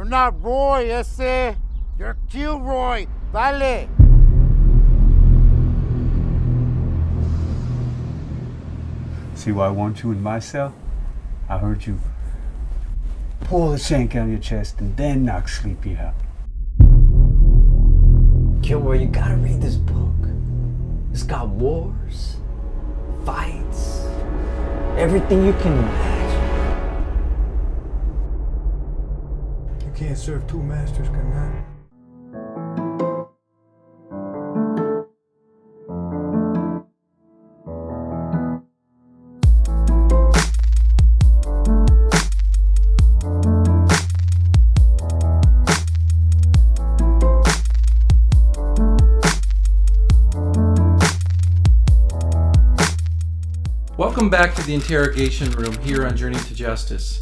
I'm not Roy, ese. You're Kilroy. Dale. See why I want you in my cell? I heard you pull the shank out of your chest and then knock Sleepy out. Kilroy, you gotta read this book. It's got wars, fights, everything you can imagine. You can't serve two masters, can I? Welcome back to the Interrogation Room here on Journey to Justice.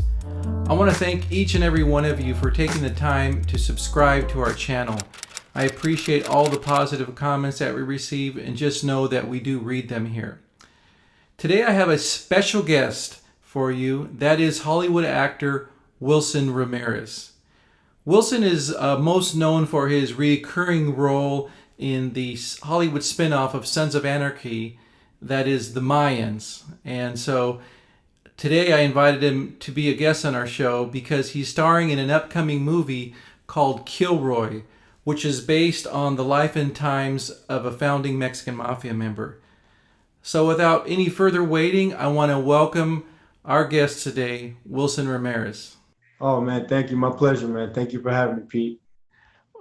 I want to thank each and every one of you for taking the time to subscribe to our channel. I appreciate all the positive comments that we receive, and just know that we do read them here. Today I have a special guest for you. That is Hollywood actor Wilson Ramirez. Wilson is most known for his recurring role in the Hollywood spin-off of Sons of Anarchy, that is The Mayans. And so today I invited him to be a guest on our show because he's starring in an upcoming movie called Kilroy, which is based on the life and times of a founding Mexican mafia member. So without any further waiting, I want to welcome our guest today, Wilson Ramirez. Oh man, thank you. My pleasure, man. Thank you for having me, Pete.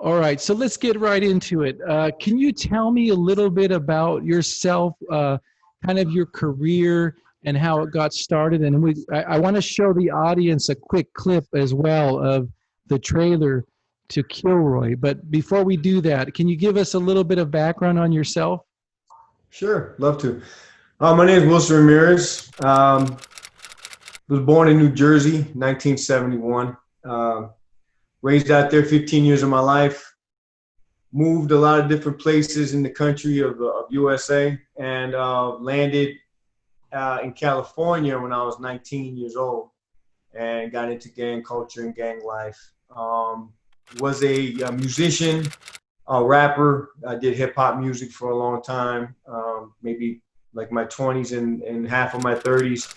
All right, so let's get right into it. Can you tell me a little bit about yourself, kind of your career and how it got started? And I want to show the audience a quick clip as well of the trailer to Kilroy. But before we do that, can you give us a little bit of background on yourself? Sure, love to. My name is Wilson Ramirez. Was born in New Jersey, 1971. Raised out there 15 years of my life. Moved a lot of different places in the country of USA, and landed in California when I was 19 years old, and got into gang culture and gang life. Was a musician, a rapper. I did hip hop music for a long time, maybe like my 20s and half of my 30s.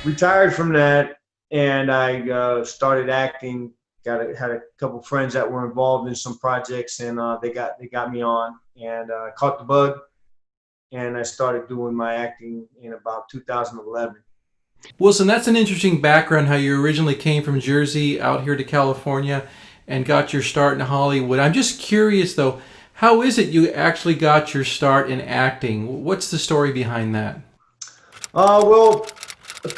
Retired from that, and I started acting. Had a couple friends that were involved in some projects, and they got me on, and caught the bug, and I started doing my acting in about 2011. Wilson, that's an interesting background, how you originally came from Jersey out here to California and got your start in Hollywood. I'm just curious, though, how is it you actually got your start in acting? What's the story behind that? Well, a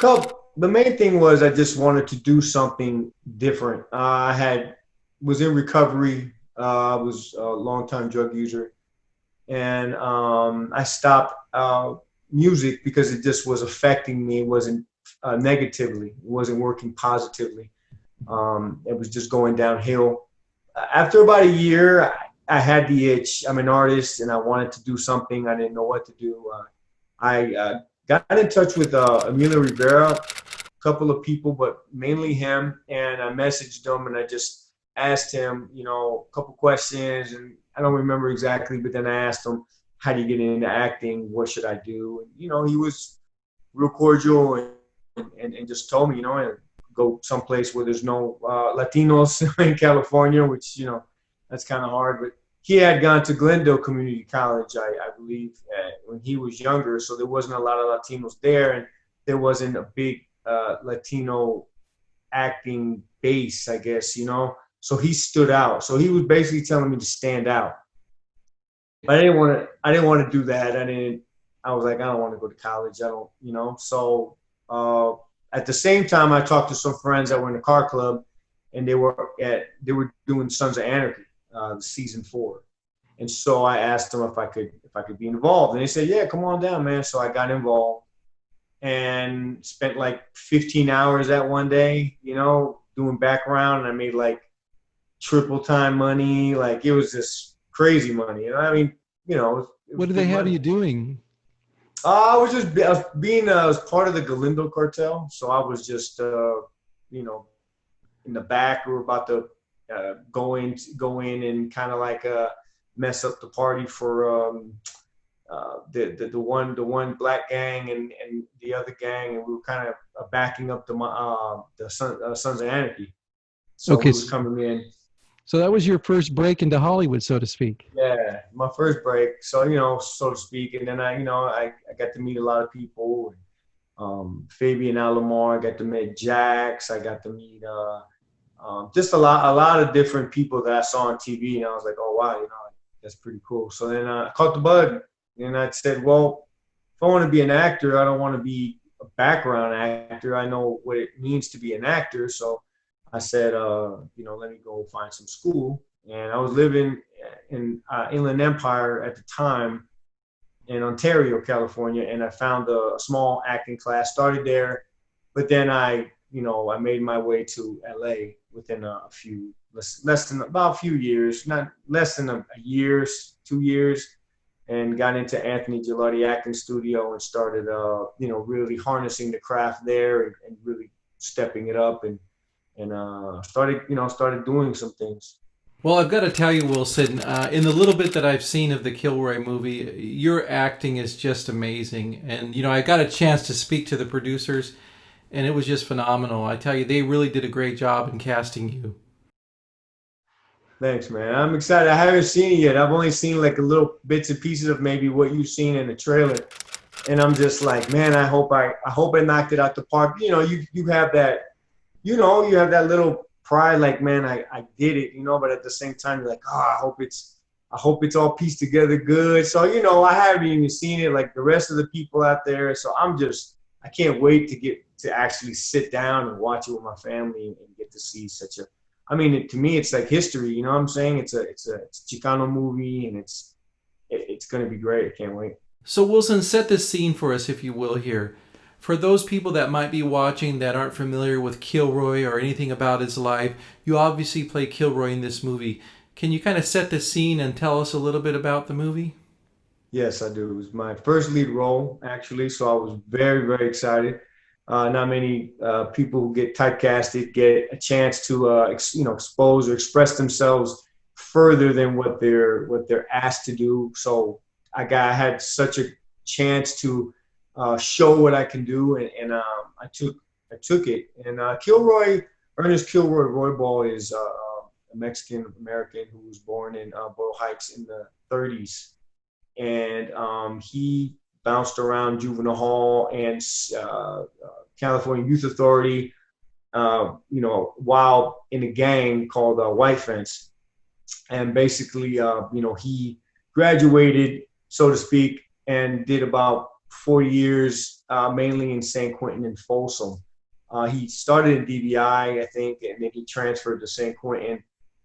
the main thing was I just wanted to do something different. Was in recovery. I was a long-time drug user, and I stopped music because it just was affecting me. It wasn't negatively. It wasn't working positively. It was just going downhill. After about a year, I had the itch. I'm an artist, and I wanted to do something. I didn't know what to do. I got in touch with Emilio Rivera, a couple of people, but mainly him. And I messaged him, and I just asked him, a couple questions, and I don't remember exactly, but then I asked him, "How do you get into acting? What should I do?" And, he was real cordial and just told me, go someplace where there's no Latinos in California, which, that's kind of hard. But he had gone to Glendale Community College, I believe, when he was younger. So there wasn't a lot of Latinos there, and there wasn't a big Latino acting base, I guess, So he stood out. So he was basically telling me to stand out. But I didn't want to do that. I was like, I don't want to go to college. I don't. So at the same time, I talked to some friends that were in the car club, and they were doing Sons of Anarchy, season 4. And so I asked them if I could be involved, and they said, "Yeah, come on down, man." So I got involved and spent like 15 hours that one day, doing background. And I made like triple time money. Like, it was just crazy money. I mean, What do they have you doing? I was being as part of the Galindo cartel. So I was just, in the back. We were about to go in and kind of like mess up the party for the one black gang and the other gang, and we were kind of backing up the Sons of Anarchy. So Okay, we was coming in. so that was your first break into Hollywood, so to speak. Yeah, my first break. So so to speak, and then I got to meet a lot of people. Fabian Alomar, I got to meet Jax. I got to meet just a lot of different people that I saw on TV, and I was like, oh wow, that's pretty cool. So then I caught the bug, and I said, well, if I want to be an actor, I don't want to be a background actor. I know what it means to be an actor. So I said, let me go find some school. And I was living in Inland Empire at the time in Ontario, California, and I found a small acting class, started there, but then I made my way to LA within less than about a few years, not less than a year, 2 years, and got into Anthony Gilardi Acting Studio and started, really harnessing the craft there and really stepping it up and started doing some things. Well, I've got to tell you, Wilson, in the little bit that I've seen of the Kilroy movie, your acting is just amazing. And, I got a chance to speak to the producers, and it was just phenomenal. I tell you, they really did a great job in casting you. Thanks, man. I'm excited. I haven't seen it yet. I've only seen like a little bits and pieces of maybe what you've seen in the trailer. And I'm just like, man, I hope I knocked it out the park. You have that, you have that little pride, like, man, I did it, but at the same time, you're like, I hope it's all pieced together good. So, I haven't even seen it like the rest of the people out there. So I can't wait to actually sit down and watch it with my family and get to see to me, it's like history, you know what I'm saying? It's a Chicano movie, and it's going to be great. I can't wait. So, Wilson, set the scene for us, if you will, here. For those people that might be watching that aren't familiar with Kilroy or anything about his life, you obviously play Kilroy in this movie. Can you kind of set the scene and tell us a little bit about the movie? Yes, I do. It was my first lead role, actually, so I was very, very excited. Not many people who get typecasted get a chance to expose or express themselves further than what they're asked to do. So I had such a chance to show what I can do, and I took it. And Ernest Kilroy Roybal is a Mexican American who was born in Boyle Heights in the 30s, and he bounced around juvenile hall and California Youth Authority, while in a gang called White Fence, and basically, he graduated, so to speak, and did about 4 years, mainly in San Quentin and Folsom. He started in DBI, I think, and then he transferred to San Quentin.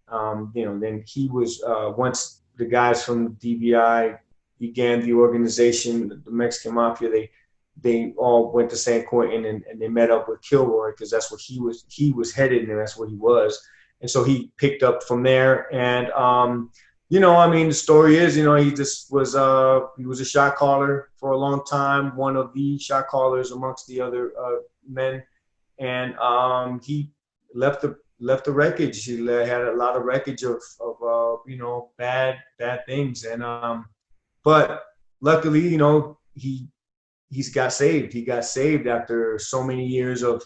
Then he was once the guys from DBI began the organization, the Mexican Mafia. They all went to San Quentin and they met up with Kilroy because that's what he was headed and that's what he was. And so he picked up from there. And the story is, he just was he was a shot caller for a long time, one of the shot callers amongst the other men. And he left the wreckage. He had a lot of wreckage of bad things. And but luckily, he's got saved. He got saved after so many years of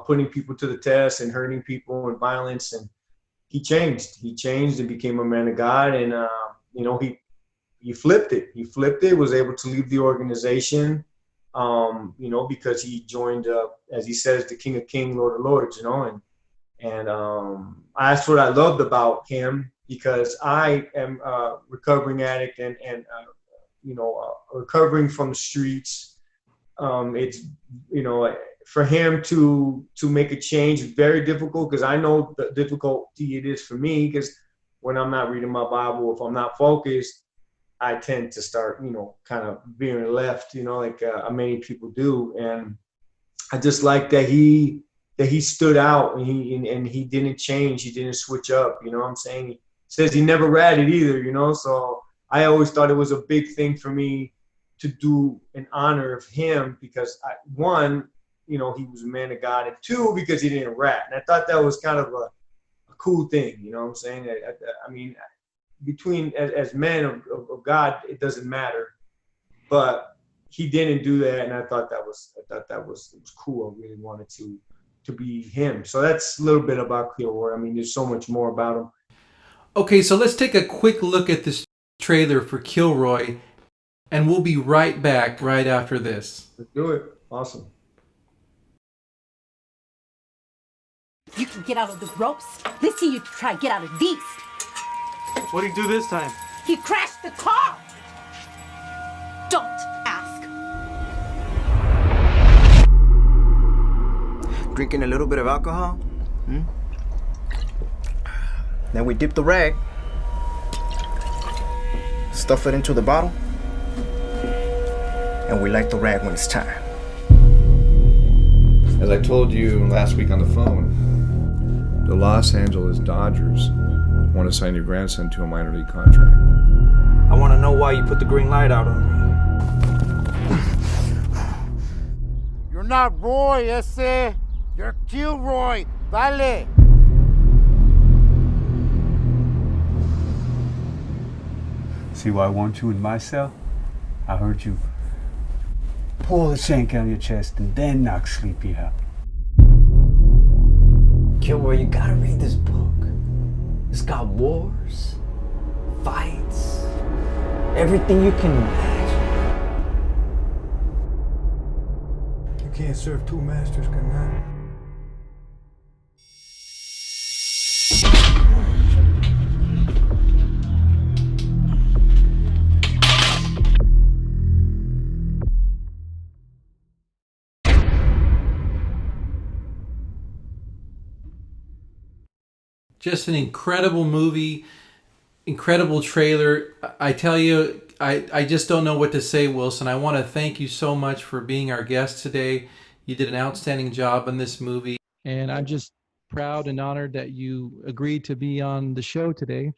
putting people to the test and hurting people and violence. And he changed. He changed and became a man of God. And he flipped it. He flipped it. Was able to leave the organization. Because he joined, as he says, the King of Kings, Lord of Lords, and that's what I loved about him, because I am a recovering addict and recovering from the streets. It's, for him to make a change is very difficult, because I know the difficulty it is for me, because when I'm not reading my Bible, if I'm not focused, I tend to start, kind of veering left, like many people do. And I just like that he stood out and he didn't change. He didn't switch up. You know what I'm saying? He says he never ratted either, So I always thought it was a big thing for me to do in honor of him, because one, he was a man of God, and two, because he didn't rat. And I thought that was kind of a cool thing. You know what I'm saying? I mean, between as men of God, it doesn't matter, but he didn't do that, and I thought that was cool. I really wanted to be him. So that's a little bit about Kilroy. I mean, there's so much more about him. Okay, so let's take a quick look at this trailer for Kilroy, and we'll be right back right after this. Let's do it. Awesome. You can get out of the ropes. Let's see you try get out of these. What'd he do this time? He crashed the car. Don't ask. Drinking a little bit of alcohol. Then we dip the rag, stuff it into the bottle, and we light the rag when it's time. As I told you last week on the phone, the Los Angeles Dodgers want to sign your grandson to a minor league contract. I want to know why you put the green light out on me. You're not Roy, ese. You're Kilroy. Dale. See why I want you in my cell? I heard you pull the shank out of your chest and then knock Sleepy out. Kilroy, you gotta read this book. It's got wars, fights, everything you can imagine. You can't serve two masters, can I? Just an incredible movie, incredible trailer. I tell you, I just don't know what to say, Wilson. I want to thank you so much for being our guest today. You did an outstanding job in this movie. And I'm just proud and honored that you agreed to be on the show today.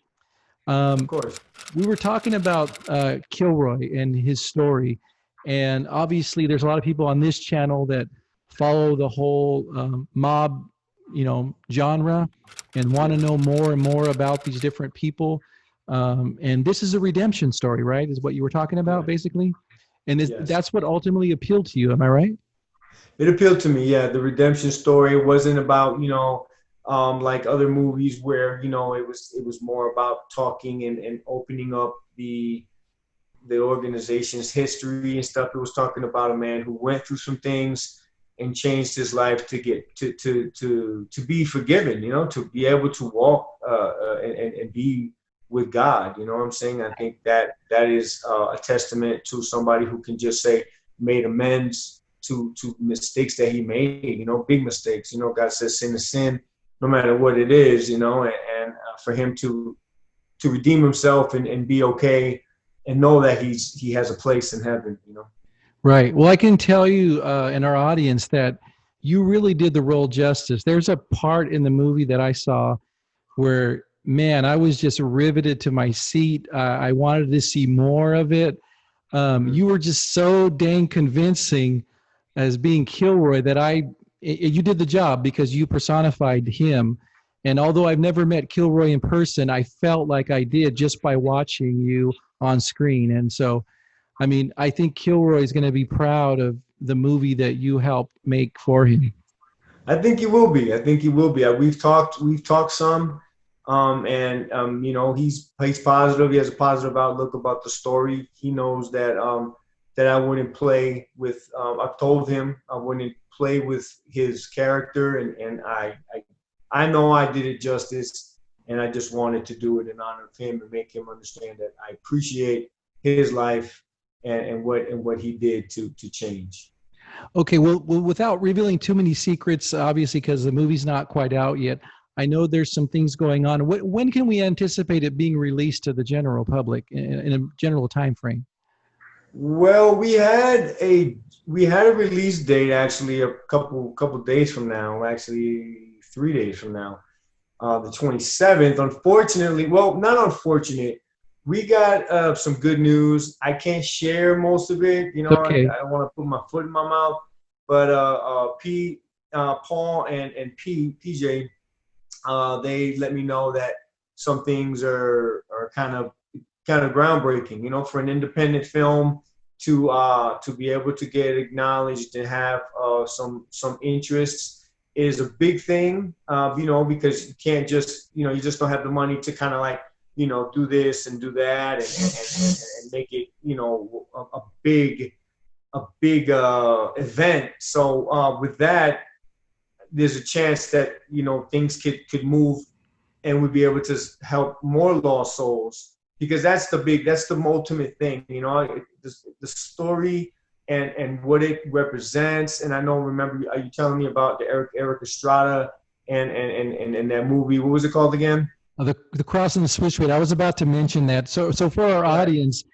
Of course. We were talking about Kilroy and his story. And obviously, there's a lot of people on this channel that follow the whole mob, genre, and want to know more and more about these different people. And this is a redemption story, right? Is what you were talking about, basically? And Yes. that's what ultimately appealed to you. Am I right? It appealed to me, yeah. The redemption story wasn't about, like other movies where, it was more about talking and opening up the organization's history and stuff. It was talking about a man who went through some things and changed his life to get to be forgiven, to be able to walk and be with God. You know what I'm saying? I think that is a testament to somebody who can just say made amends to mistakes that he made, you know, big mistakes. You know, God says sin is sin, no matter what it is, you know, and for him to redeem himself and be okay and know that he has a place in heaven, you know. Right. Well, I can tell you in our audience that you really did the role justice. There's a part in the movie that I saw where, man, I was just riveted to my seat. I wanted to see more of it. You were just so dang convincing as being Kilroy that you did the job because you personified him. And although I've never met Kilroy in person, I felt like I did just by watching you on screen. And so, I mean, I think Kilroy is going to be proud of the movie that you helped make for him. I think he will be. We've talked some, you know, he's positive. He has a positive outlook about the story. He knows that that I wouldn't play with. I've told him I wouldn't play with his character, and I know I did it justice, and I just wanted to do it in honor of him and make him understand that I appreciate his life and what he did to change. Okay, well, without revealing too many secrets, obviously, because the movie's not quite out yet, I know there's some things going on. When can we anticipate it being released to the general public in a general time frame? Well, we had a release date actually a couple days from now, actually 3 days from now, the 27th. Unfortunately, well, not unfortunate. We got some good news. I can't share most of it. You know, okay. I don't want to put my foot in my mouth. But Paul and PJ, they let me know that some things are kind of groundbreaking. You know, for an independent film to be able to get acknowledged and have some interests is a big thing. You know, because you can't just, you know, you just don't have the money to kind of like, you know, do this and do that and make it, you know, a big event. So with that, there's a chance that, you know, things could move and we'd be able to help more lost souls, because that's the ultimate thing, you know, the story and what it represents. And I know, remember, are you telling me about the Eric Estrada and that movie? What was it called again? The Cross and the Switchblade. I was about to mention that. So for our audience,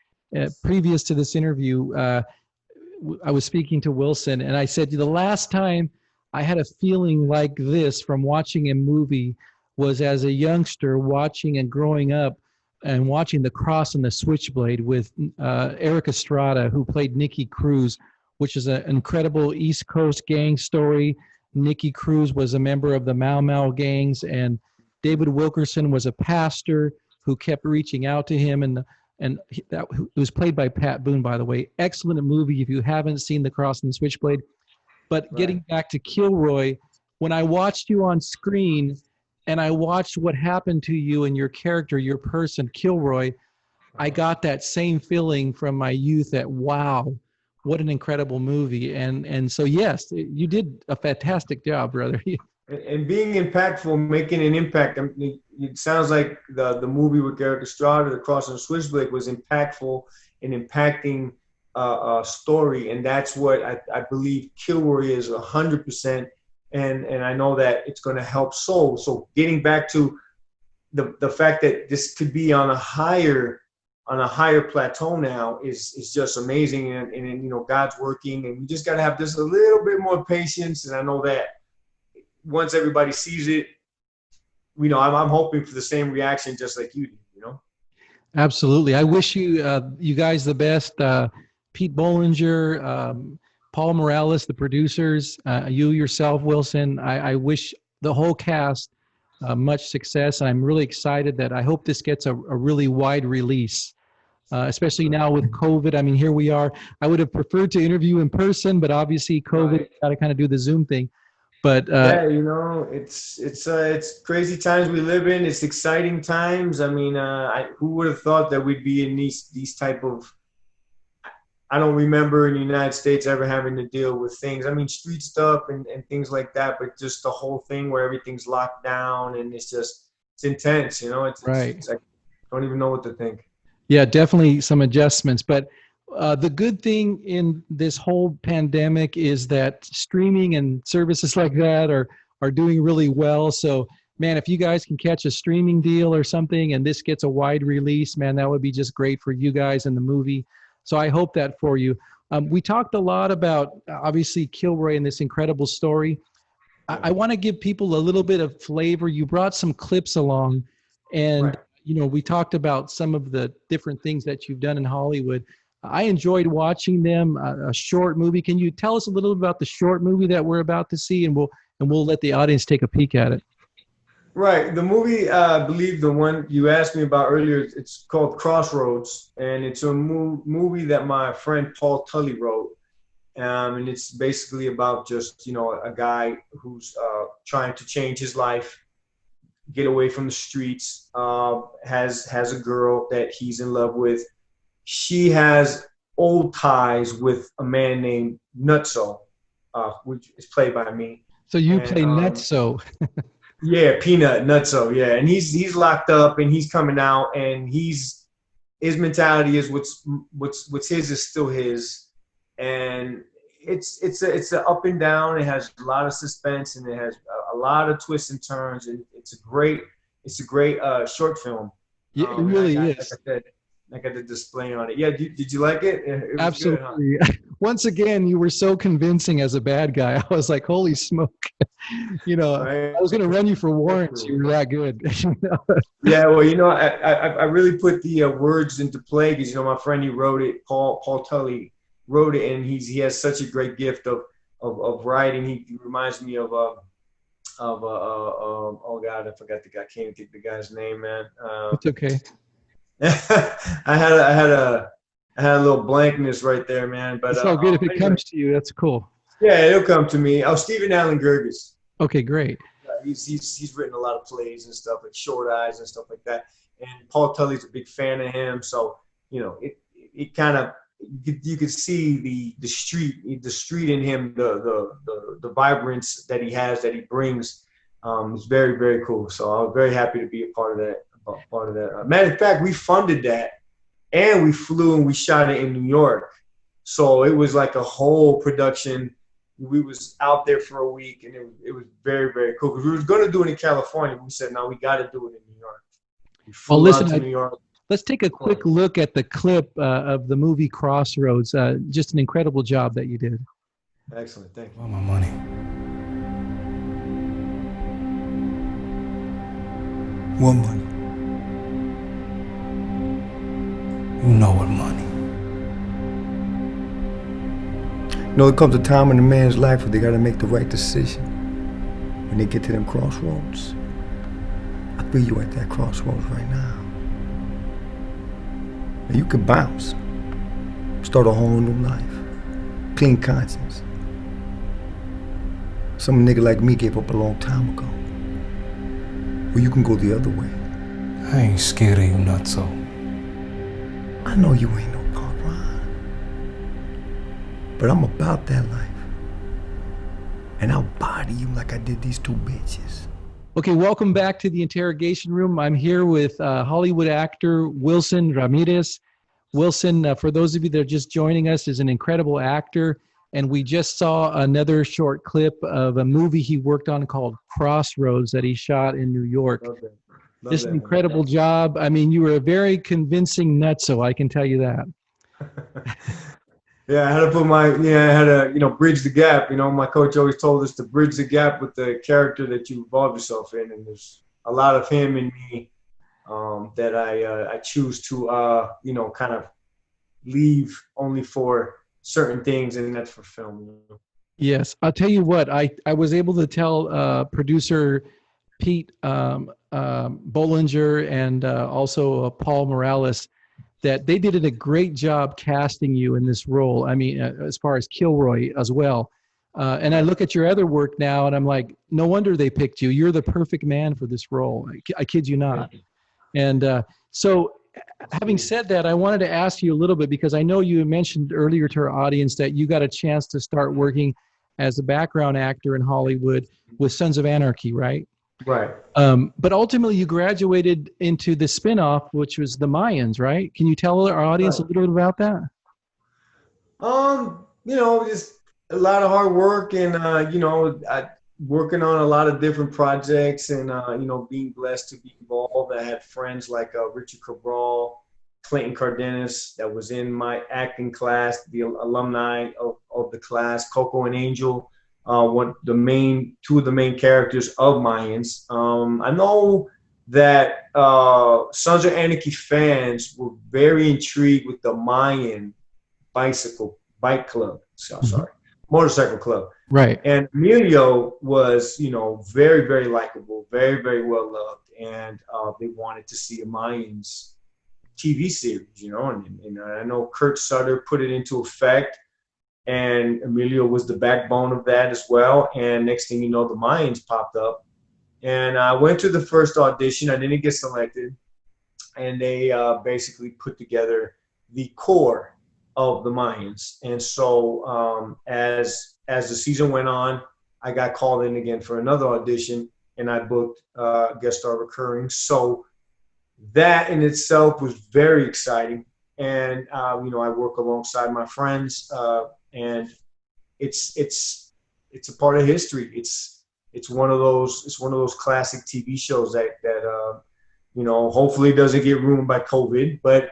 previous to this interview, I was speaking to Wilson, and I said the last time I had a feeling like this from watching a movie was as a youngster watching and growing up and watching The Cross and the Switchblade with Eric Estrada, who played Nicky Cruz, which is an incredible East Coast gang story. Nicky Cruz was a member of the Mau Mau gangs, and David Wilkerson was a pastor who kept reaching out to him, and it was played by Pat Boone, by the way. Excellent movie if you haven't seen The Cross and the Switchblade. But right. Getting back to Kilroy, when I watched you on screen and I watched what happened to you and your character, your person, Kilroy, I got that same feeling from my youth that, wow, what an incredible movie. And so, yes, you did a fantastic job, brother. And being impactful, making an impact. I mean, it sounds like the movie with Eric Estrada, The Cross and the Switchblade, was impactful in impacting a story, and that's what I believe Kilroy is 100%. And I know that it's going to help souls. So getting back to the fact that this could be on a higher plateau now is just amazing. And you know, God's working, and we just got to have just a little bit more patience. And I know that once everybody sees it, you know, I'm hoping for the same reaction, just like you did, you know? Absolutely. I wish you guys the best. Pete Bollinger, Paul Morales, the producers, you yourself, Wilson. I wish the whole cast much success. I'm really excited that I hope this gets a really wide release, especially now with COVID. I mean, here we are. I would have preferred to interview in person, but obviously COVID, got to kind of do the Zoom thing. But yeah, you know, it's crazy times we live in. It's exciting times. I mean, who would have thought that we'd be in these type of, I don't remember in the United States ever having to deal with things. I mean, street stuff and things like that, but just the whole thing where everything's locked down and it's intense, you know, it's like, I don't even know what to think. Yeah, definitely some adjustments. But The good thing in this whole pandemic is that streaming and services like that are doing really well. So, man, if you guys can catch a streaming deal or something and this gets a wide release, man, that would be just great for you guys and the movie. So I hope that for you. We talked a lot about, obviously, Kilroy and this incredible story. I want to give people a little bit of flavor. You brought some clips along, and we talked about some of the different things that you've done in Hollywood. I enjoyed watching them. A short movie. Can you tell us a little about the short movie that we're about to see, and we'll let the audience take a peek at it. Right. The movie, I believe the one you asked me about earlier, it's called Crossroads, and it's a movie that my friend Paul Tully wrote. And it's basically about just, a guy who's trying to change his life, get away from the streets, has a girl that he's in love with. She has old ties with a man named Nutso, which is played by me. So you play Nutso. Yeah, Peanut Nutso. Yeah, and he's locked up and he's coming out, and his mentality is what's his is still his, and it's a up and down. It has a lot of suspense and it has a lot of twists and turns, and it's a great short film. Yeah, it really is. I got the display on it. Yeah, did you like it? It was Absolutely. good, huh? Once again, you were so convincing as a bad guy. I was like, holy smoke. Right? I was going to run you for warrants. You were that good. Yeah, well, I really put the words into play because, my friend, he wrote it, Paul Tully wrote it, and he has such a great gift of writing. He reminds me of oh God, I forgot the guy. I can't think the guy's name, man. It's okay. I had a little blankness right there, man. But it's all good if it comes to you. That's cool. Yeah, it'll come to me. Oh, Stephen Allen Gerges. Okay, great. He's written a lot of plays and stuff, like Short Eyes and stuff like that. And Paul Tully's a big fan of him, so it kind of you could see the street in him, the vibrance that he has, that he brings. Is very, very cool. So I was very happy to be a part of that. Matter of fact, we funded that, and we flew and we shot it in New York. So it was like a whole production. We was out there for a week, and it was very, very cool. Because we were going to do it in California. We said, no, we got to do it in New York. We flew out to New York. Let's take a quick look at the clip of the movie Crossroads. Just an incredible job that you did. Excellent. Thank you. All my money. What money? You know what money. There comes a time in a man's life where they gotta make the right decision. When they get to them crossroads. I feel you at that crossroads right now. And you can bounce. Start a whole new life. Clean conscience. Some nigga like me gave up a long time ago. Or you can go the other way. I ain't scared of you, Nutso. I know you ain't no punk Ron. But I'm about that life. And I'll body you like I did these two bitches. Okay, welcome back to the Interrogation Room. I'm here with Hollywood actor Wilson Ramirez. Wilson, for those of you that are just joining us, is an incredible actor. And we just saw another short clip of a movie he worked on called Crossroads that he shot in New York. Just an incredible job. I mean, you were a very convincing nutso, I can tell you that. Yeah, I had to bridge the gap. My coach always told us to bridge the gap with the character that you involve yourself in. And there's a lot of him in me that I choose to, kind of leave only for certain things, and that's for film. Yes, I'll tell you what, I was able to tell producer Pete Bollinger and also Paul Morales that they did a great job casting you in this role. I mean, as far as Kilroy as well. And I look at your other work now and I'm like, no wonder they picked you. You're the perfect man for this role. I kid you not. And so having said that, I wanted to ask you a little bit, because I know you mentioned earlier to our audience that you got a chance to start working as a background actor in Hollywood with Sons of Anarchy, right? Right. But ultimately you graduated into the spinoff, which was the Mayans, right? Can you tell our audience a little bit about that? Just a lot of hard work and working on a lot of different projects and being blessed to be involved. I had friends like Richard Cabral, Clayton Cardenas that was in my acting class, the alumni of the class, Coco and Angel, two of the main characters of Mayans. I know that Sons of Anarchy fans were very intrigued with the Mayan bike club. So sorry, motorcycle club. Right. And Emilio was, very, very likable, very, very well loved, and they wanted to see a Mayans TV series, and I know Kurt Sutter put it into effect, and Emilio was the backbone of that as well. And next thing you know, the Mayans popped up, and I went to the first audition. I didn't get selected, and they basically put together the core of the Mayans. And so as the season went on, I got called in again for another audition, and I booked guest star recurring. So that in itself was very exciting. And I work alongside my friends, and it's a part of history. It's one of those classic TV shows that hopefully doesn't get ruined by COVID, but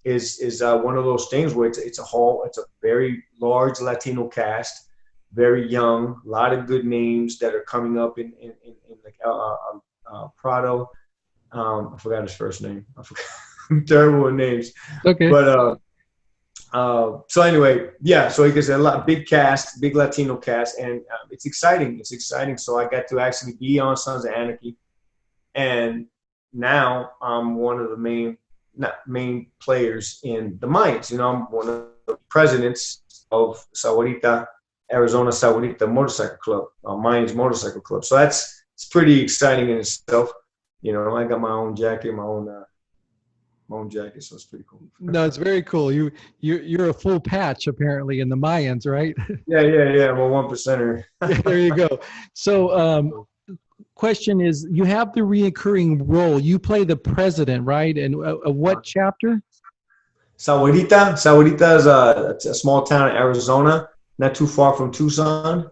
is one of those things where it's a very large Latino cast, very young, a lot of good names that are coming up in like Prado. I forgot his first name. I'm terrible with names. Okay. But so anyway, yeah. So it's a big cast, big Latino cast, and it's exciting. It's exciting. So I got to actually be on Sons of Anarchy, and now I'm one of the main players in the Mayans. I'm one of the presidents of Sahuarita, Arizona Sahuarita Motorcycle Club, Mayans Motorcycle Club. So it's pretty exciting in itself. I got my own jacket, my own jacket, so it's pretty cool. No, it's very cool. You're a full patch apparently in the Mayans, right? Yeah. I'm a 1%er. There you go. So, question is, you have the reoccurring role. You play the president, right? And what chapter? Sahuarita. Sahuarita is a small town in Arizona, not too far from Tucson.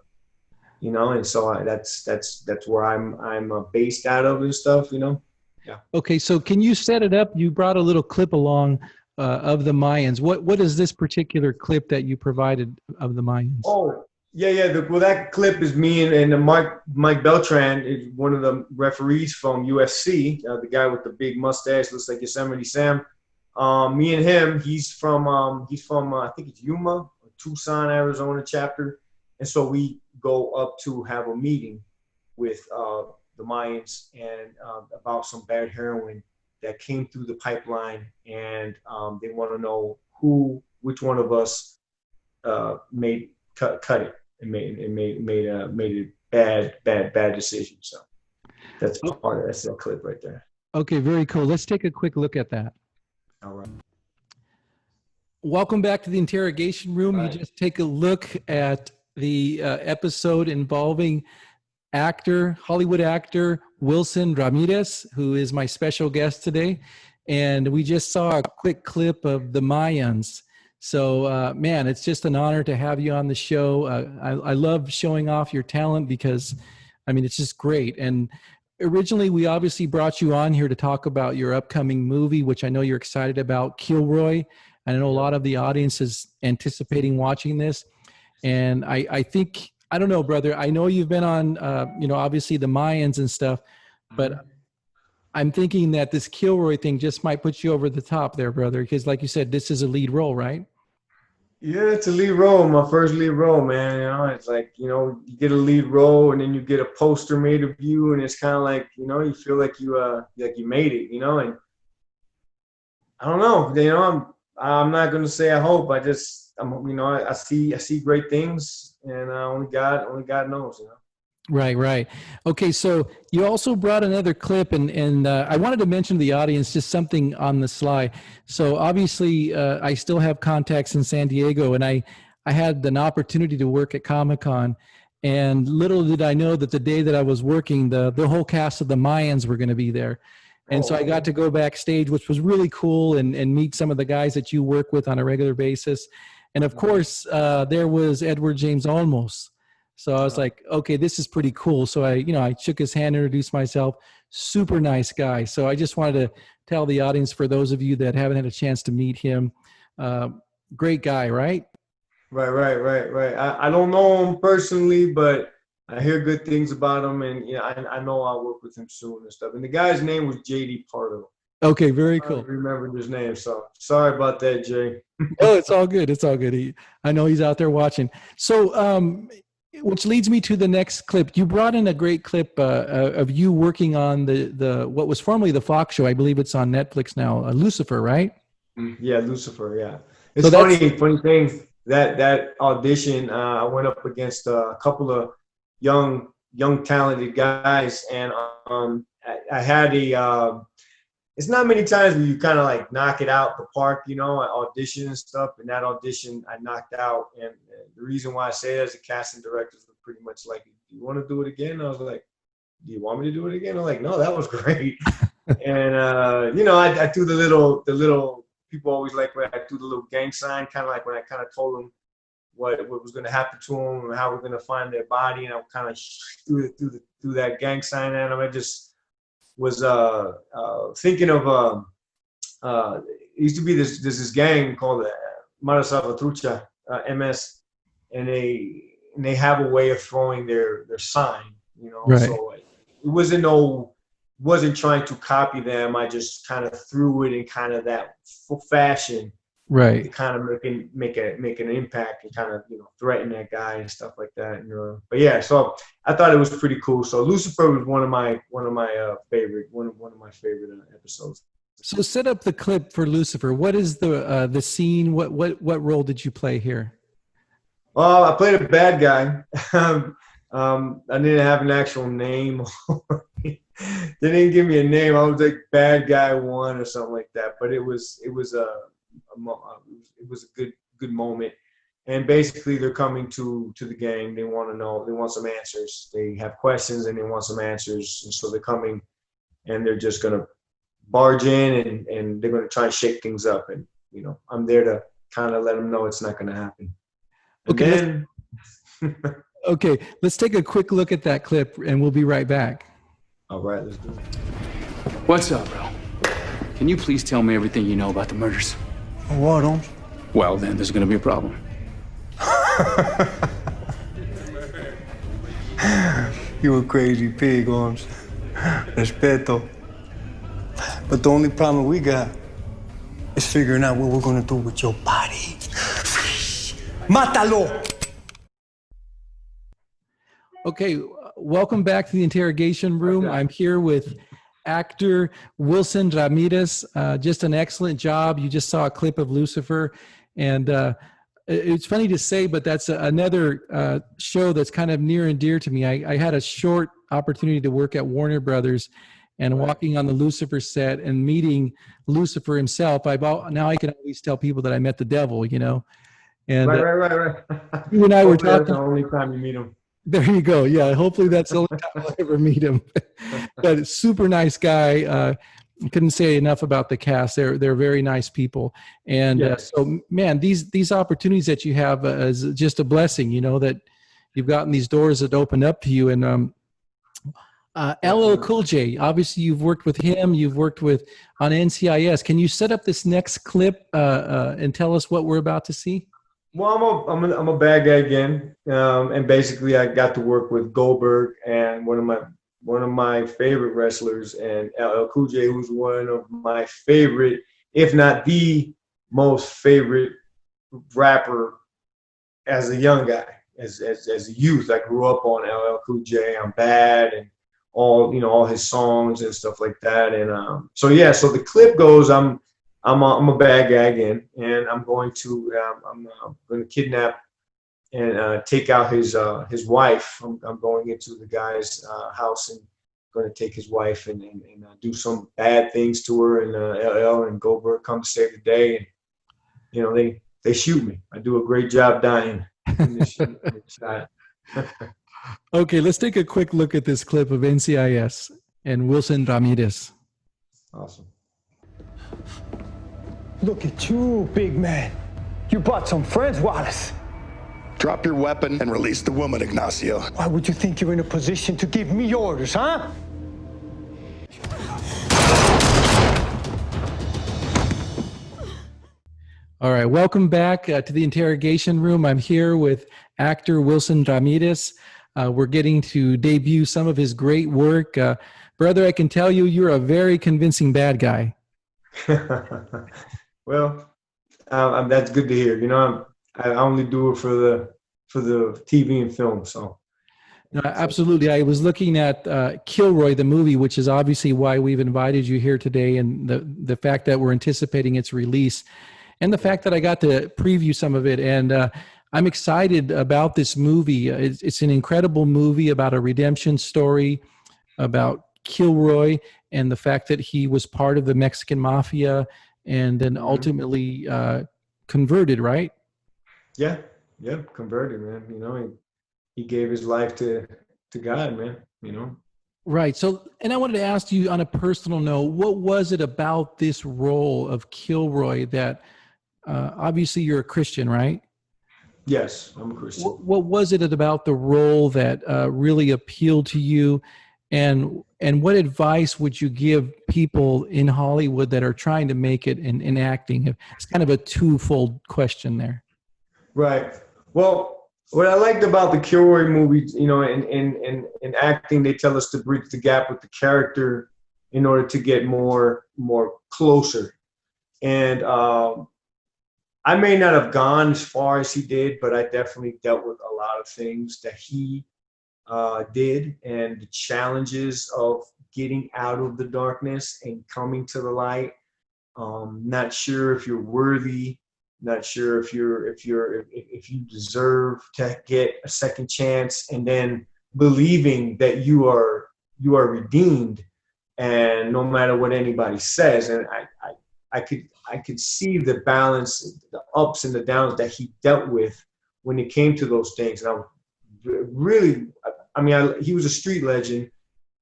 And so that's where I'm based out of and stuff. Yeah. Okay, so can you set it up? You brought a little clip along of the Mayans. What is this particular clip that you provided of the Mayans? Oh, yeah. That clip is me and Mike Beltran is one of the referees from UFC. The guy with the big mustache looks like Yosemite Sam. Me and him. He's from I think it's Yuma, Tucson, Arizona chapter, and so we go up to have a meeting with the Mayans and about some bad heroin that came through the pipeline, and they want to know which one of us cut it and made a bad decision. So that's that clip right there. Okay, very cool. Let's take a quick look at that. All right. Welcome back to the Interrogation Room. You just take a look at the episode involving Hollywood actor Wilson Ramirez, who is my special guest today. And we just saw a quick clip of the Mayans. So, man, it's just an honor to have you on the show. I love showing off your talent because, it's just great. And originally, we obviously brought you on here to talk about your upcoming movie, which I know you're excited about, Kilroy. I know a lot of the audience is anticipating watching this. And I think, I don't know, brother, I know you've been on, obviously the Mayans and stuff, but I'm thinking that this Kilroy thing just might put you over the top there, brother, because like you said, this is a lead role, right? Yeah, it's a lead role, my first lead role, man. It's like, you get a lead role and then you get a poster made of you, and it's kind of like, you feel like you made it, and I don't know, I'm not going to say I hope. I see great things, and only God knows, Right. Okay, so you also brought another clip, and I wanted to mention to the audience just something on the sly. So obviously, I still have contacts in San Diego, and I had an opportunity to work at Comic-Con, and little did I know that the day that I was working, the whole cast of the Mayans were going to be there. And so I got to go backstage, which was really cool, and meet some of the guys that you work with on a regular basis. And of course, there was Edward James Olmos. So I was like, okay, this is pretty cool. So I shook his hand, introduced myself. Super nice guy. So I just wanted to tell the audience, for those of you that haven't had a chance to meet him, great guy, right? Right. I don't know him personally, but I hear good things about him, and I know I'll work with him soon and stuff. And the guy's name was JD Pardo. Okay, very cool. I don't remember his name, so sorry about that, Jay. Oh, it's all good. It's all good. I know he's out there watching. So, which leads me to the next clip. You brought in a great clip of you working on the what was formerly the Fox show. I believe it's on Netflix now. Lucifer, right? Yeah, Lucifer. Yeah, it's funny thing that audition. I went up against a couple of young talented guys, and I had it's not many times where you kind of like knock it out the park, I audition and stuff, and that audition I knocked out. And the reason why I say that is the casting directors were pretty much like, do you want to do it again? I was like, do you want me to do it again? I'm like, no, that was great. And I do the little people always like when I do the little gang sign, kind of like when I kind of told them what was going to happen to them and how we're going to find their body, and I kind of through that gang sign at them. I just was thinking of it used to be this gang called Mara Salvatrucha, MS, and they have a way of throwing their sign, Right. So it wasn't trying to copy them. I just kind of threw it in kind of that fashion, Right. to kind of make an impact and kind of threaten that guy and stuff like that. But yeah, so I thought it was pretty cool. So Lucifer was one of my favorite episodes. So set up the clip for Lucifer. What is the scene? What role did you play here? Well, I played a bad guy. I didn't have an actual name. They didn't give me a name. I was like bad guy 1 or something like that. But it was a good moment. And basically they're coming to the game. They want to know, they want some answers. They have questions and they want some answers. And so they're coming and they're just going to barge in and they're going to try and shake things up. And, I'm there to kind of let them know it's not going to happen. Okay. Okay. Let's take a quick look at that clip and we'll be right back. All right, let's do it. What's up, bro? Can you please tell me everything you know about the murders? What, Holmes? Well, then there's gonna be a problem. You a crazy pig, Holmes. Respeto. But the only problem we got is figuring out what we're gonna do with your body. Mátalo! Okay, welcome back to the Interrogation Room. I'm here with actor Wilson Ramirez. Just an excellent job. You just saw a clip of Lucifer, and it's funny to say, but that's another show that's kind of near and dear to me. I had a short opportunity to work at Warner Brothers, and walking on the Lucifer set and meeting Lucifer himself. Now I can always tell people that I met the devil, And right. You and I were talking. That's the only time you meet him. There you go. Yeah, hopefully that's the only time I'll ever meet him. But super nice guy. Couldn't say enough about the cast. They're very nice people. And Yes. so, man, these opportunities that you have is just a blessing. That you've gotten these doors that open up to you. And LL Cool J. Obviously, you've worked with him. You've worked on NCIS. Can you set up this next clip and tell us what we're about to see? Well, I'm a bad guy again, and basically I got to work with Goldberg and one of my favorite wrestlers, and LL Cool J, who's one of my favorite, if not the most favorite rapper as a young guy, as a youth. I grew up on LL Cool J. I'm Bad and all his songs and stuff like that. And so the clip goes, I'm a bad guy again, and I'm going to kidnap and take out his wife. I'm going into the guy's house and going to take his wife and do some bad things to her. And LL and Goldberg come to save the day, and they shoot me. I do a great job dying. Okay, let's take a quick look at this clip of NCIS and Wilson Ramirez. Awesome. Look at you, big man. You brought some friends, Wallace. Drop your weapon and release the woman, Ignacio. Why would you think you're in a position to give me orders, huh? All right, welcome back to the Interrogation Room. I'm here with actor Wilson Ramirez. We're getting to debut some of his great work. Brother, I can tell you, you're a very convincing bad guy. Well, that's good to hear. You know, I only do it for the TV and film. So, No, absolutely. I was looking at Kilroy, the movie, which is obviously why we've invited you here today, and the fact that we're anticipating its release, and the fact that I got to preview some of it. And I'm excited about this movie. It's an incredible movie about a redemption story, about Kilroy and the fact that he was part of the Mexican mafia and then ultimately converted, right? Yeah, converted, man. You know, he gave his life to God, man. You know. Right. So, and I wanted to ask you on a personal note, what was it about this role of Kilroy that obviously you're a Christian, right? Yes, I'm a Christian. What was it about the role that really appealed to you? And what advice would you give people in Hollywood that are trying to make it in acting? It's kind of a twofold question there. Right. Well, what I liked about the Kilroy movie, you know, in acting, they tell us to bridge the gap with the character in order to get more closer. And I may not have gone as far as he did, but I definitely dealt with a lot of things that he did, and the challenges of getting out of the darkness and coming to the light. Not sure if you're worthy, not sure if you deserve to get a second chance, and then believing that you are redeemed, and no matter what anybody says. And I could see the balance, the ups and the downs that he dealt with when it came to those things. And I really, I mean, he was a street legend,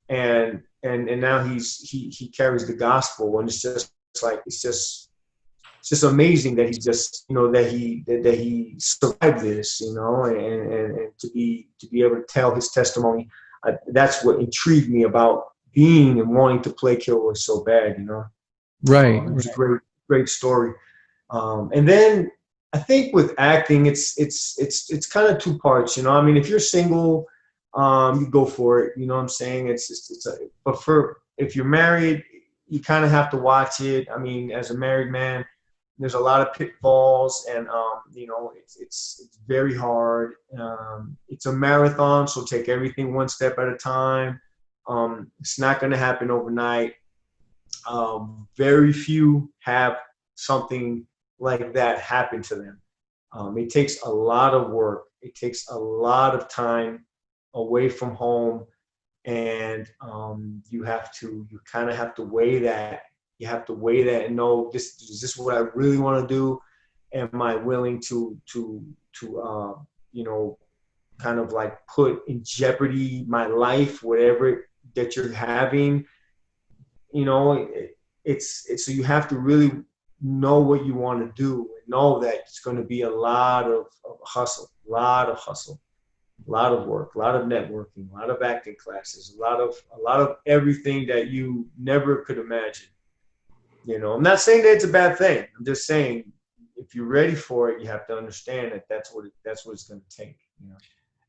and now he carries the gospel, and it's just amazing that he just, you know, that he survived this, you know, and to be able to tell his testimony. That's what intrigued me about being and wanting to play Kilroy so bad, you know. Right. It was a great story. And then I think with acting, it's kind of two parts, you know. I mean, if you're single, you go for it. You know what I'm saying? But if you're married, you kind of have to watch it. I mean, as a married man, there's a lot of pitfalls, and you know, it's very hard. It's a marathon, so take everything one step at a time. It's not going to happen overnight. Very few have something like that happen to them. It takes a lot of work. It takes a lot of time away from home, and you kind of have to weigh that. You have to weigh that and know, is this what I really want to do? Am I willing to you know, kind of like put in jeopardy my life, whatever that you're having? You know, it's so you have to really know what you want to do, and know that it's going to be a lot of hustle, a lot of work, a lot of networking, a lot of acting classes, a lot of everything that you never could imagine. You know, I'm not saying that it's a bad thing. I'm just saying, if you're ready for it, you have to understand that that's what it's going to take. You know?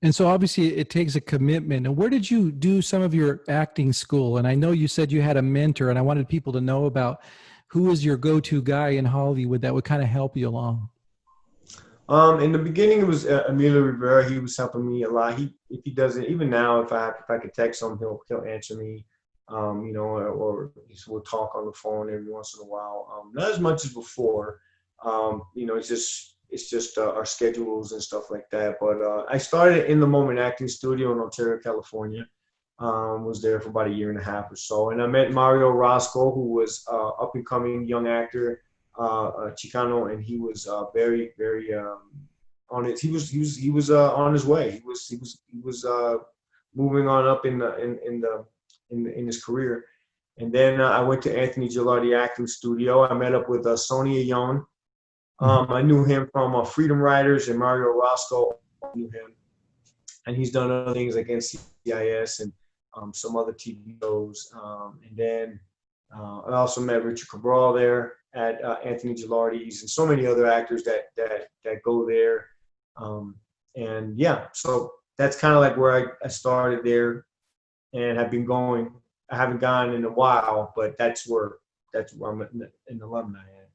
And so obviously it takes a commitment. And where did you do some of your acting school? And I know you said you had a mentor, and I wanted people to know about who is your go-to guy in Hollywood that would kind of help you along. In the beginning, it was Emilio Rivera. He was helping me a lot. If he doesn't, even now, if I could text him, he'll answer me. You know, or we'll talk on the phone every once in a while. Not as much as before. You know, it's just our schedules and stuff like that. But I started in the Moment Acting Studio in Ontario, California. Was there for about a year and a half or so, and I met Mario Roscoe, who was up and coming young actor, Chicano, and he was very on it. He was on his way. He was moving on up in his career. And then I went to Anthony Gilardi Acting Studio. I met up with Sonia Yon, I knew him from Freedom Riders and Mario Roscoe. I knew him, and he's done other things like NCIS and some other TV shows. And then I also met Richard Cabral there at Anthony Gilardi's, and so many other actors that go there. And yeah, so that's kind of like where I started there, and have been going. I haven't gone in a while, but that's where I'm an alumni at.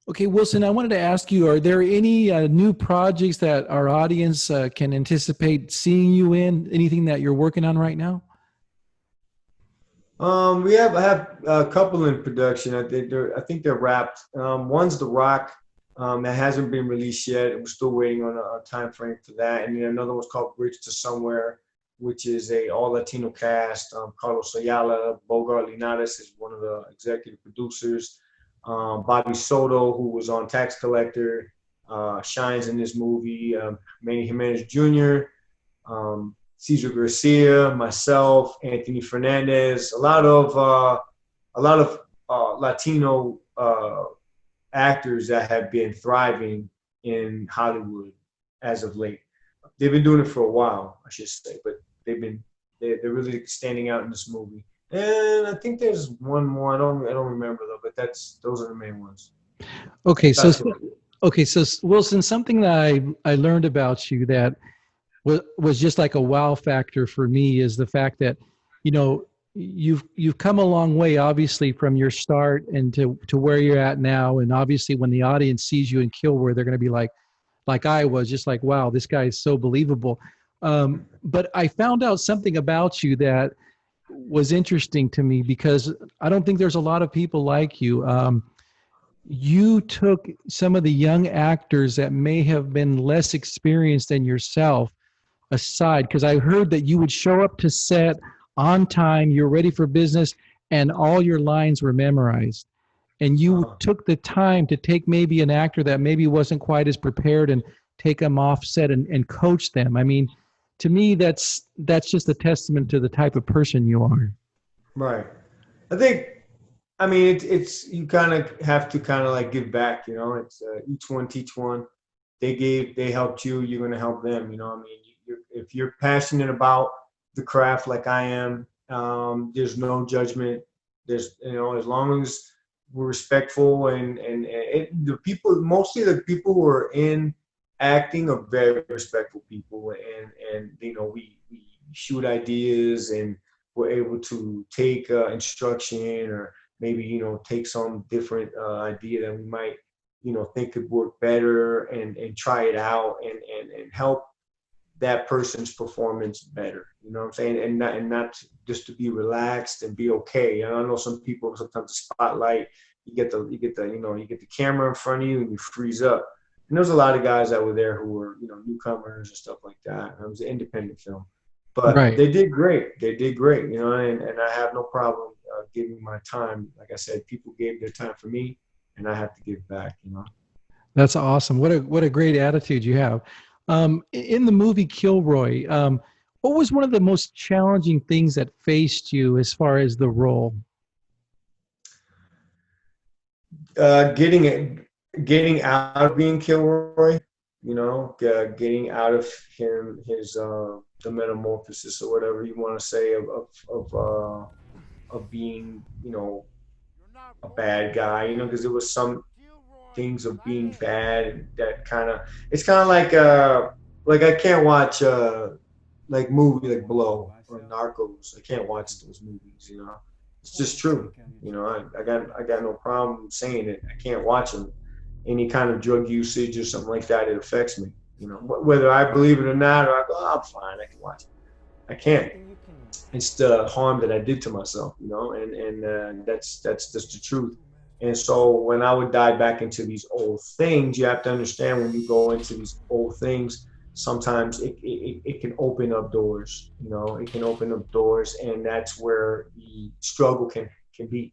Okay, Wilson, I wanted to ask you, are there any new projects that our audience can anticipate seeing you in? Anything that you're working on right now? I have a couple in production. I think they're wrapped. One's The Rock, that hasn't been released yet. We're still waiting on a time frame for that. And then another one's called Bridge to Somewhere, which is a all Latino cast. Carlos Ayala, Bogart Linares is one of the executive producers. Bobby Soto, who was on Tax Collector, shines in this movie. Manny Jimenez Jr., Cesar Garcia, myself, Anthony Fernandez, a lot of Latino actors that have been thriving in Hollywood as of late. They've been doing it for a while, I should say, but they're really standing out in this movie. And I think there's one more. I don't remember though, but those are the main ones. Okay, so Wilson, something that I learned about you that was just like a wow factor for me is the fact that, you know, you've come a long way, obviously, from your start and to where you're at now. And obviously, when the audience sees you in Kilroy, they're going to be like I was, just like, wow, this guy is so believable. But I found out something about you that was interesting to me, because I don't think there's a lot of people like you. You took some of the young actors that may have been less experienced than yourself aside, because I heard that you would show up to set on time, you're ready for business, and all your lines were memorized. And you took the time to take maybe an actor that maybe wasn't quite as prepared and take them off set and coach them. I mean, to me, that's just a testament to the type of person you are. Right. I mean, it's you kind of have to kind of like give back, you know. It's each one teach one. They helped you, you're going to help them, you know. I mean, if you're passionate about the craft like I am, there's no judgment. There's, you know, as long as we're respectful and mostly the people who are in acting are very respectful people, and you know, we shoot ideas and we're able to take instruction, or maybe, you know, take some different idea that we might, you know, think could work better, and try it out and help that person's performance better. You know what I'm saying? And not just to be relaxed and be okay. And I know some people, sometimes the spotlight, you get the camera in front of you and you freeze up. And there's a lot of guys that were there who were, you know, newcomers and stuff like that. It was an independent film, but Right. They did great. They did great, you know, and I have no problem giving my time. Like I said, people gave their time for me, and I have to give back, you know. That's awesome. What a great attitude you have. In the movie Kilroy, what was one of the most challenging things that faced you as far as the role? Getting out of being Kilroy, you know, getting out of his the metamorphosis or whatever you want to say of being, you know, a bad guy, you know, because there was some things of being bad that it's kind of like I can't watch like movie like Blow or Narcos. I can't watch those movies, you know. It's just true, you know. I got no problem saying it. I can't watch them. Any kind of drug usage or something like that, it affects me, you know. Whether I believe it or not, or I go, oh, I'm fine, I can watch it. I can't. It's the harm that I did to myself, you know, and that's just the truth. And so when I would dive back into these old things, you have to understand, when you go into these old things, sometimes it can open up doors, you know. It can open up doors, and that's where the struggle can be.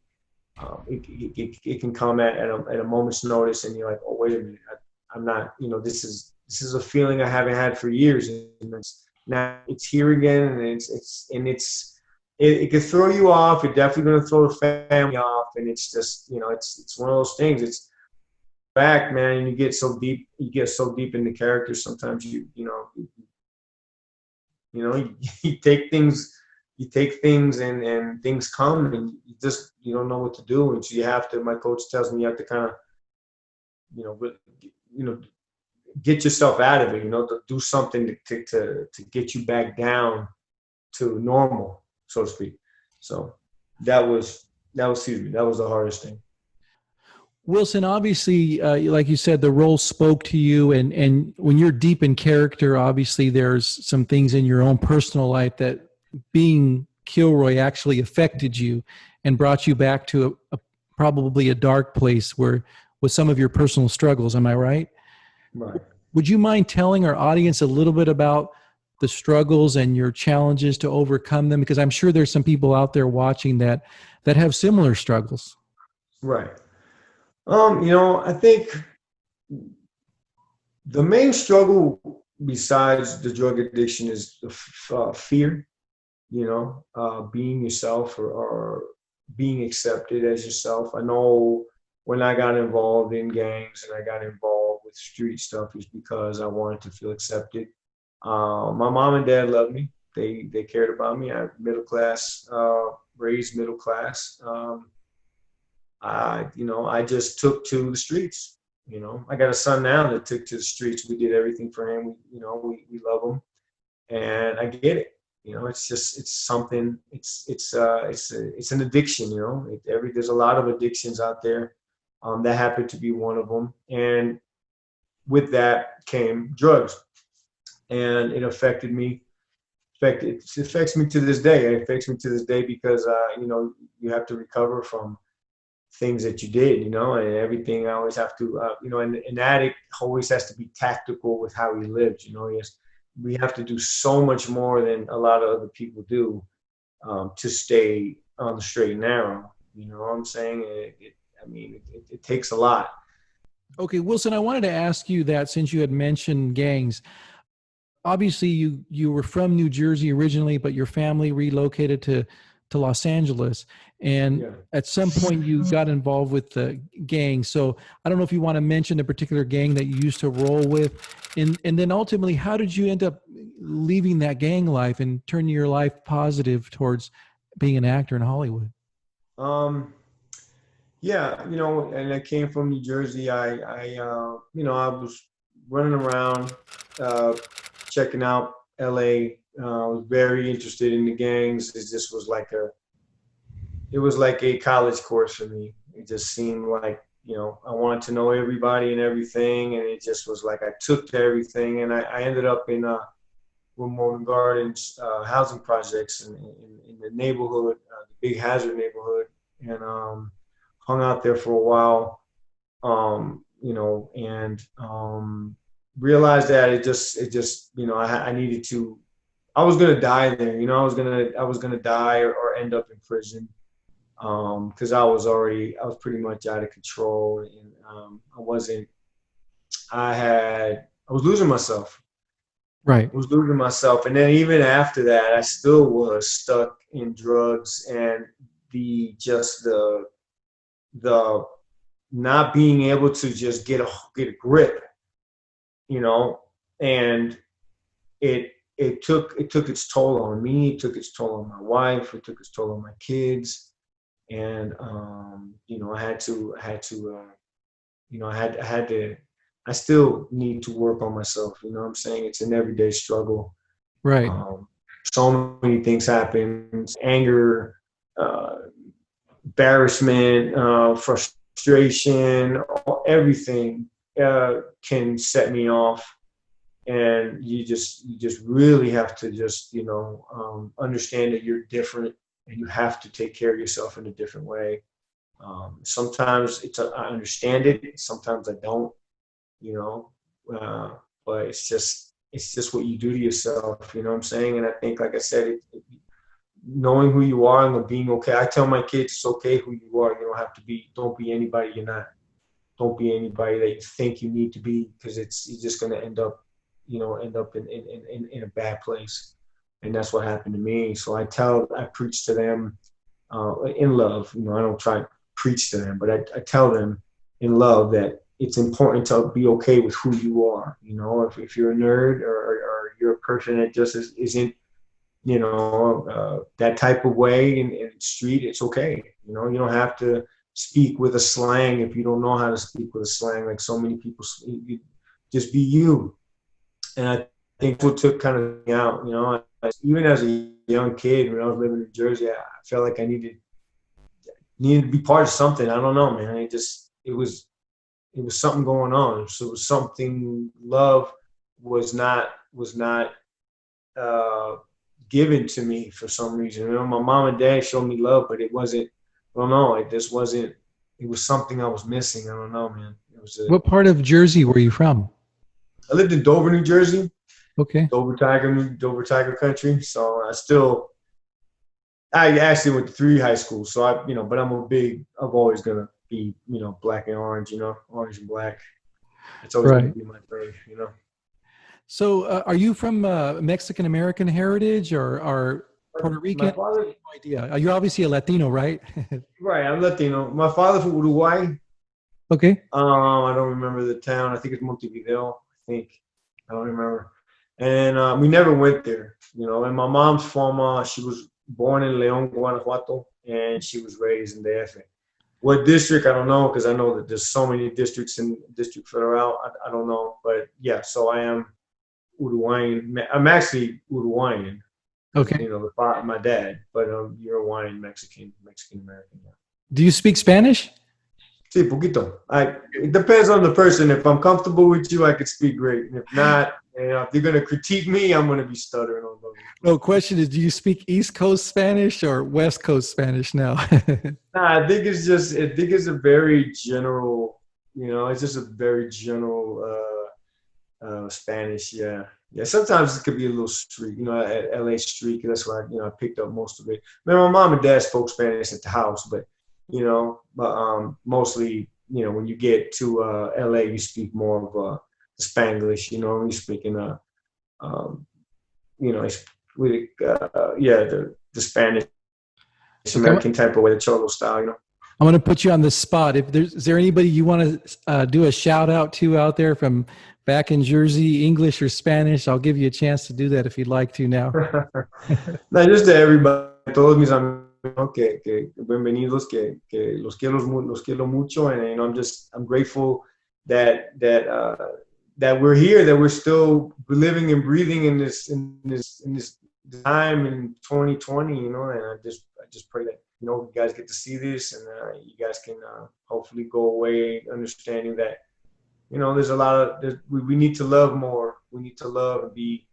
It can come at a moment's notice, and you're like, oh, wait a minute, I'm not, you know, this is a feeling I haven't had for years, and now it's here again, and it can throw you off. It's definitely going to throw the family off, and it's just, you know, it's one of those things. back, man, and you get so deep in the character. Sometimes you take things and things come and you don't know what to do. And so you have to, my coach tells me you have to kind of, get yourself out of it, to do something to get you back down to normal, so to speak. So that was the hardest thing. Wilson, obviously, like you said, the role spoke to you, and when you're deep in character, obviously there's some things in your own personal life that being Kilroy actually affected you and brought you back to probably a dark place with some of your personal struggles. Am I right? Right. Would you mind telling our audience a little bit about the struggles and your challenges to overcome them? Because I'm sure there's some people out there watching that have similar struggles. Right. I think the main struggle besides the drug addiction is the fear, being yourself or being accepted as yourself. I know when I got involved in gangs and I got involved with street stuff is because I wanted to feel accepted. My mom and dad loved me. They cared about me. I'm middle class, raised middle class. I just took to the streets. I got a son now that took to the streets. We did everything for him. We love him, and I get it. It's something. It's an addiction. There's a lot of addictions out there. That happened to be one of them, and with that came drugs, and it affected me. It affects me to this day. It affects me to this day because you have to recover from things that you did, and everything. I always have to, an addict always has to be tactical with how he lives. We have to do so much more than a lot of other people do to stay on the straight and narrow. You know what I'm saying? It takes a lot. Okay, Wilson, I wanted to ask you that since you had mentioned gangs. Obviously, you were from New Jersey originally, but your family relocated to Los Angeles. And at some point you got involved with the gang. So I don't know if you want to mention the particular gang that you used to roll with. And then ultimately, how did you end up leaving that gang life and turning your life positive towards being an actor in Hollywood? And I came from New Jersey. I was running around, checking out LA. I was very interested in the gangs. It just was like a college course for me. It just seemed like, I wanted to know everybody and everything. And it just was like I took to everything. And I ended up in Wilmore Gardens housing projects in the neighborhood, the Big Hazard neighborhood. And hung out there for a while, realized that I needed to. I was gonna die there, I was gonna die or end up in prison, because I was pretty much out of control, and I was losing myself. Right. I was losing myself, and then even after that, I still was stuck in drugs and the not being able to just get a grip, and it took its toll on me. It took its toll on my wife. It took its toll on my kids, and I still need to work on myself. You know what I'm saying? It's an everyday struggle. Right. So many things happen: anger, embarrassment, frustration, everything can set me off. And you just really have to just, understand that you're different and you have to take care of yourself in a different way. Sometimes I understand it. Sometimes I don't, but it's just what you do to yourself. You know what I'm saying? And I think, like I said, knowing who you are and being okay. I tell my kids it's okay who you are. You don't be anybody you're not. Don't be anybody that you think you need to be, because you're just going to end up in a bad place. And that's what happened to me. So I preach to them in love. I don't try to preach to them, but I tell them in love that it's important to be okay with who you are. You know, if you're a nerd or you're a person that just isn't, you know, that type of way in the street, it's okay. You know, you don't have to speak with a slang if you don't know how to speak with a slang. Like so many people, you just be you. And I think what took kind of me out, you know, even as a young kid when I was living in New Jersey, I felt like I needed to be part of something. I don't know, man. It was something going on. So it was something. Love was not given to me for some reason. You know, my mom and dad showed me love, but it wasn't. I don't know. It just wasn't. It was something I was missing. I don't know, man. It was. What part of Jersey were you from? I lived in Dover, New Jersey. Okay. Dover Tiger country. So I actually went to 3 high schools. So but I'm always gonna be, you know, black and orange, you know, orange and black. It's always gonna be my thing, you know. So are you from Mexican American heritage or Puerto Rican? My father, no idea. You're obviously a Latino, right? Right, I'm Latino. My father's from Uruguay. Okay. I don't remember the town. I think it's Montevideo. I don't remember. And we never went there, you know. And my mom's from, she was born in León, Guanajuato, and she was raised in DF. What district, I don't know, because I know that there's so many districts in District Federal. I don't know. But yeah, so I am Uruguayan. I'm actually Uruguayan. Okay. You know, my dad, but Uruguayan, Mexican American. Yeah. Do you speak Spanish? Sí, poquito. It depends on the person. If I'm comfortable with you, I could speak great. And if not, you know, if you're gonna critique me, I'm gonna be stuttering on those. No, question is, do you speak East Coast Spanish or West Coast Spanish now? Nah, I think it's a very general, you know, it's just a very general Spanish, yeah. Yeah, sometimes it could be a little street, you know, at LA street, that's why, you know, I picked up most of it. I mean, my mom and dad spoke Spanish at the house, but mostly, you know, when you get to LA, you speak more of Spanglish, you know, you're speaking, you know, the Spanish American type of way, the Cholo style, you know. I'm going to put you on the spot. Is there anybody you want to do a shout out to out there from back in Jersey, English or Spanish? I'll give you a chance to do that if you'd like to now. No, just to everybody, todos mis amigos, que bienvenidos, que los quiero mucho, and you know, I'm grateful that we're here, that we're still living and breathing in this time in 2020, you know, and I just pray that, you know, you guys get to see this, and you guys can hopefully go away understanding that, you know, there's a lot of we need to love more. We need to love and be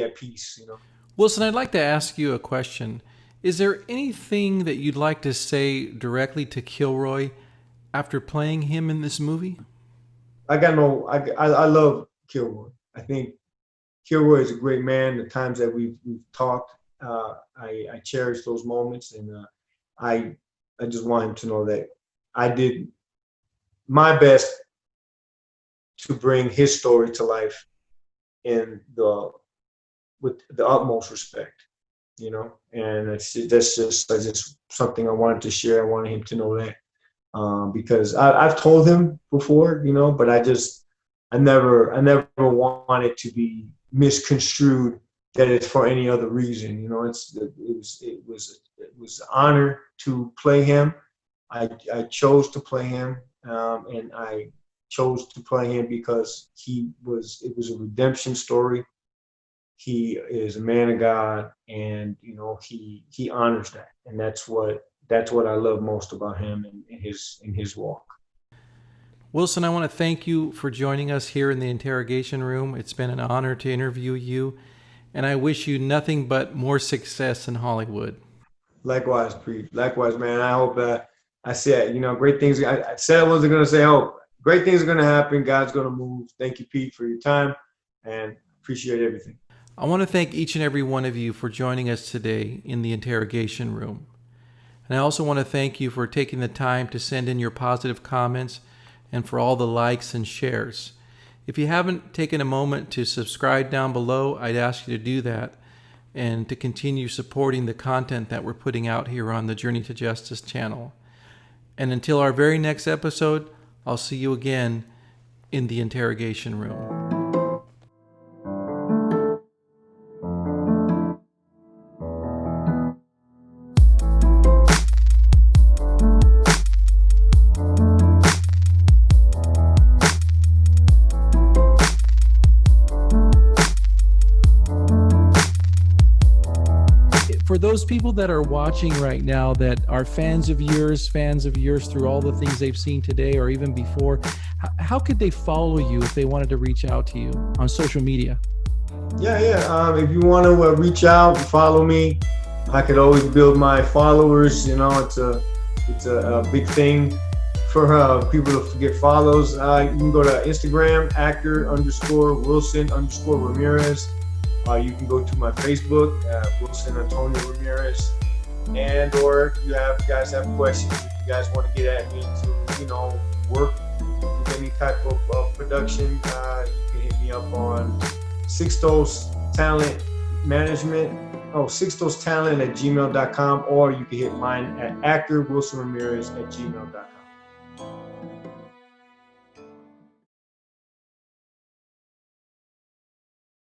at peace, you know. Wilson, I'd like to ask you a question. Is there anything that you'd like to say directly to Kilroy after playing him in this movie? I love Kilroy. I think Kilroy is a great man. The times that we've talked, I cherish those moments, and I just want him to know that I did my best to bring his story to life with the utmost respect, you know. And that's just something I wanted to share. I wanted him to know that, because I've told him before, you know, but I never wanted to be misconstrued that it's for any other reason, you know. It was an honor to play him. I chose to play him, and I chose to play him because it was a redemption story. He is a man of God, and you know, he honors that, and that's what I love most about him in his walk. Wilson, I want to thank you for joining us here in the Interrogation Room. It's been an honor to interview you, and I wish you nothing but more success in Hollywood. Likewise, Preet. Likewise, man. I hope I said, you know, great things. I said I wasn't going to say, oh, great things are going to happen. God's going to move. Thank you, Pete, for your time, and appreciate everything. I want to thank each and every one of you for joining us today in the Interrogation Room. And I also want to thank you for taking the time to send in your positive comments and for all the likes and shares. If you haven't taken a moment to subscribe down below, I'd ask you to do that and to continue supporting the content that we're putting out here on the Journey to Justice channel. And until our very next episode, I'll see you again in the Interrogation Room. For those people that are watching right now that are fans of yours through all the things they've seen today or even before, how could they follow you if they wanted to reach out to you on social media? Yeah. If you want to reach out, follow me. I could always build my followers. You know, it's a big thing for people to get follows. You can go to Instagram, actor_Wilson_Ramirez. You can go to my Facebook, Wilson Antonio Ramirez, and or you guys have questions. If you guys want to get at me to, work with any type of production, you can hit me up on sixtostalent@gmail.com, or you can hit mine at actor_Wilson Ramirez@gmail.com.